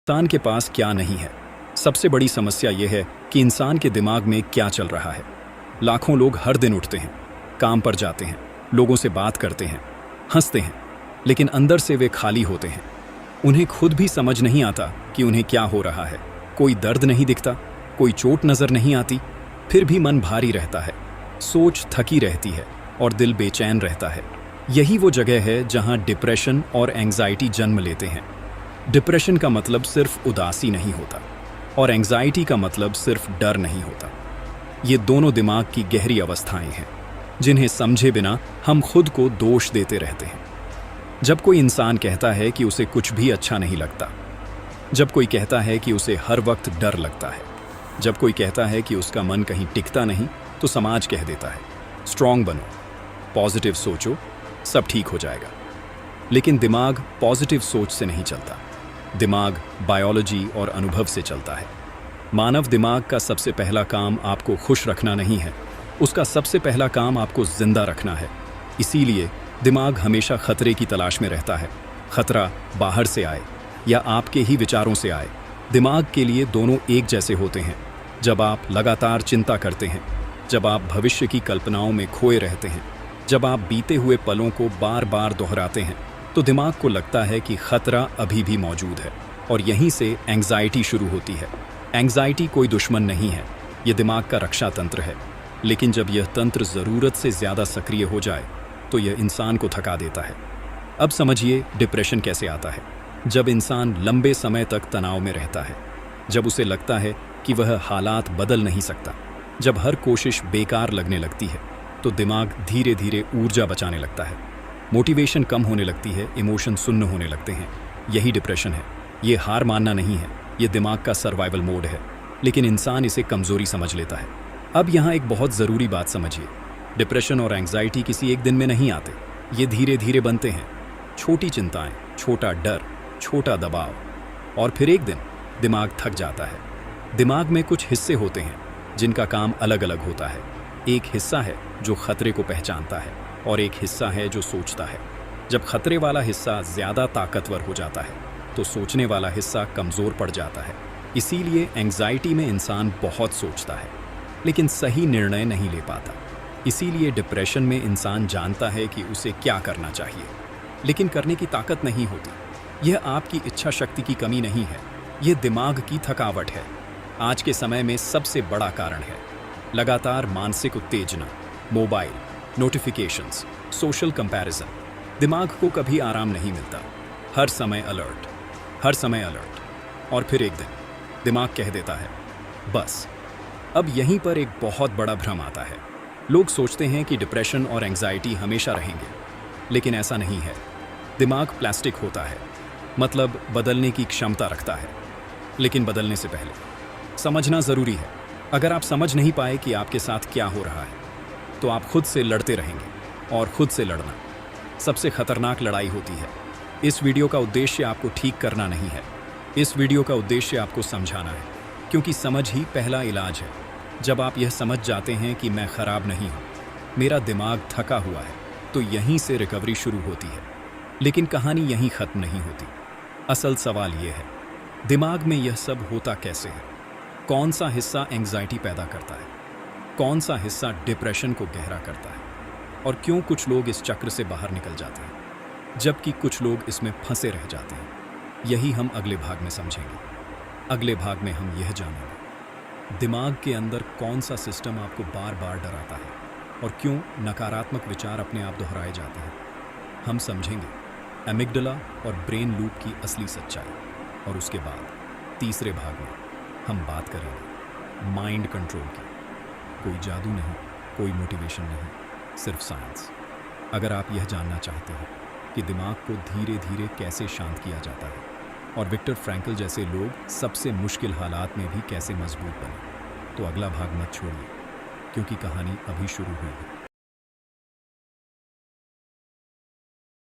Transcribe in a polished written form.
इंसान के पास क्या नहीं है। सबसे बड़ी समस्या यह है कि इंसान के दिमाग में क्या चल रहा है। लाखों लोग हर दिन उठते हैं, काम पर जाते हैं, लोगों से बात करते हैं, हंसते हैं, लेकिन अंदर से वे खाली होते हैं। उन्हें खुद भी समझ नहीं आता कि उन्हें क्या हो रहा है। कोई दर्द नहीं दिखता, कोई चोट नजर नहीं आती, फिर भी मन भारी रहता है, सोच थकी रहती है और दिल बेचैन रहता है। यही वो जगह है जहां डिप्रेशन और एंग्जाइटी जन्म लेते हैं। डिप्रेशन का मतलब सिर्फ उदासी नहीं होता और एंग्जाइटी का मतलब सिर्फ डर नहीं होता। ये दोनों दिमाग की गहरी अवस्थाएं हैं जिन्हें समझे बिना हम खुद को दोष देते रहते हैं। जब कोई इंसान कहता है कि उसे कुछ भी अच्छा नहीं लगता, जब कोई कहता है कि उसे हर वक्त डर लगता है, जब कोई कहता है कि उसका मन कहीं टिकता नहीं, तो समाज कह देता है स्ट्रांग बनो, पॉजिटिव सोचो, सब ठीक हो जाएगा। लेकिन दिमाग पॉजिटिव सोच से नहीं चलता। दिमाग बायोलॉजी और अनुभव से चलता है। मानव दिमाग का सबसे पहला काम आपको खुश रखना नहीं है, उसका सबसे पहला काम आपको जिंदा रखना है। इसीलिए दिमाग हमेशा खतरे की तलाश में रहता है। खतरा बाहर से आए या आपके ही विचारों से आए, दिमाग के लिए दोनों एक जैसे होते हैं। जब आप लगातार चिंता करते हैं, जब आप भविष्य की कल्पनाओं में खोए रहते हैं, जब आप बीते हुए पलों को बार बार दोहराते हैं, तो दिमाग को लगता है कि खतरा अभी भी मौजूद है और यहीं से एंग्जाइटी शुरू होती है। एंग्जाइटी कोई दुश्मन नहीं है, ये दिमाग का रक्षा तंत्र है। लेकिन जब यह तंत्र ज़रूरत से ज़्यादा सक्रिय हो जाए तो यह इंसान को थका देता है। अब समझिए डिप्रेशन कैसे आता है। जब इंसान लंबे समय तक तनाव में रहता है, जब उसे लगता है कि वह हालात बदल नहीं सकता, जब हर कोशिश बेकार लगने लगती है, तो दिमाग धीरे धीरे ऊर्जा बचाने लगता है। मोटिवेशन कम होने लगती है, इमोशन शून्य होने लगते हैं। यही डिप्रेशन है। ये हार मानना नहीं है, ये दिमाग का सर्वाइवल मोड है। लेकिन इंसान इसे कमज़ोरी समझ लेता है। अब यहाँ एक बहुत ज़रूरी बात समझिए, डिप्रेशन और एंग्जाइटी किसी एक दिन में नहीं आते, ये धीरे धीरे बनते हैं। छोटी चिंताएं, छोटा डर, छोटा दबाव, और फिर एक दिन दिमाग थक जाता है। दिमाग में कुछ हिस्से होते हैं जिनका काम अलग अलग होता है। एक हिस्सा है जो खतरे को पहचानता है और एक हिस्सा है जो सोचता है। जब खतरे वाला हिस्सा ज़्यादा ताकतवर हो जाता है तो सोचने वाला हिस्सा कमज़ोर पड़ जाता है। इसीलिए एंग्जाइटी में इंसान बहुत सोचता है लेकिन सही निर्णय नहीं ले पाता। इसीलिए डिप्रेशन में इंसान जानता है कि उसे क्या करना चाहिए, लेकिन करने की ताकत नहीं होती। यह आपकी इच्छा शक्ति की कमी नहीं है, यह दिमाग की थकावट है। आज के समय में सबसे बड़ा कारण है लगातार मानसिक उत्तेजना, मोबाइल, नोटिफिकेशंस, सोशल कंपैरिजन। दिमाग को कभी आराम नहीं मिलता, हर समय अलर्ट, हर समय अलर्ट। और फिर एक दिन दिमाग कह देता है बस। अब यहीं पर एक बहुत बड़ा भ्रम आता है। लोग सोचते हैं कि डिप्रेशन और एंग्जाइटी हमेशा रहेंगे, लेकिन ऐसा नहीं है। दिमाग प्लास्टिक होता है, मतलब बदलने की क्षमता रखता है, लेकिन बदलने से पहले समझना ज़रूरी है। अगर आप समझ नहीं पाए कि आपके साथ क्या हो रहा है, तो आप खुद से लड़ते रहेंगे, और खुद से लड़ना सबसे खतरनाक लड़ाई होती है। इस वीडियो का उद्देश्य आपको ठीक करना नहीं है, इस वीडियो का उद्देश्य आपको समझाना है, क्योंकि समझ ही पहला इलाज है। जब आप यह समझ जाते हैं कि मैं खराब नहीं हूँ, मेरा दिमाग थका हुआ है, तो यहीं से रिकवरी शुरू होती है। लेकिन कहानी यहीं ख़त्म नहीं होती। असल सवाल यह है, दिमाग में यह सब होता कैसे है? कौन सा हिस्सा एंग्जाइटी पैदा करता है, कौन सा हिस्सा डिप्रेशन को गहरा करता है, और क्यों कुछ लोग इस चक्र से बाहर निकल जाते हैं जबकि कुछ लोग इसमें फंसे रह जाते हैं। यही हम अगले भाग में समझेंगे। अगले भाग में हम यह जानेंगे दिमाग के अंदर कौन सा सिस्टम आपको बार बार डराता है और क्यों नकारात्मक विचार अपने आप दोहराए जाते हैं। हम समझेंगे एमिगडाला और ब्रेन लूप की असली सच्चाई। और उसके बाद तीसरे भाग में हम बात करेंगे माइंड कंट्रोल की। कोई जादू नहीं, कोई मोटिवेशन नहीं, सिर्फ साइंस। अगर आप यह जानना चाहते हैं कि दिमाग को धीरे धीरे कैसे शांत किया जाता है और विक्टर फ्रैंकल जैसे लोग सबसे मुश्किल हालात में भी कैसे मजबूत बने, तो अगला भाग मत छोड़िए, क्योंकि कहानी अभी शुरू हुई है।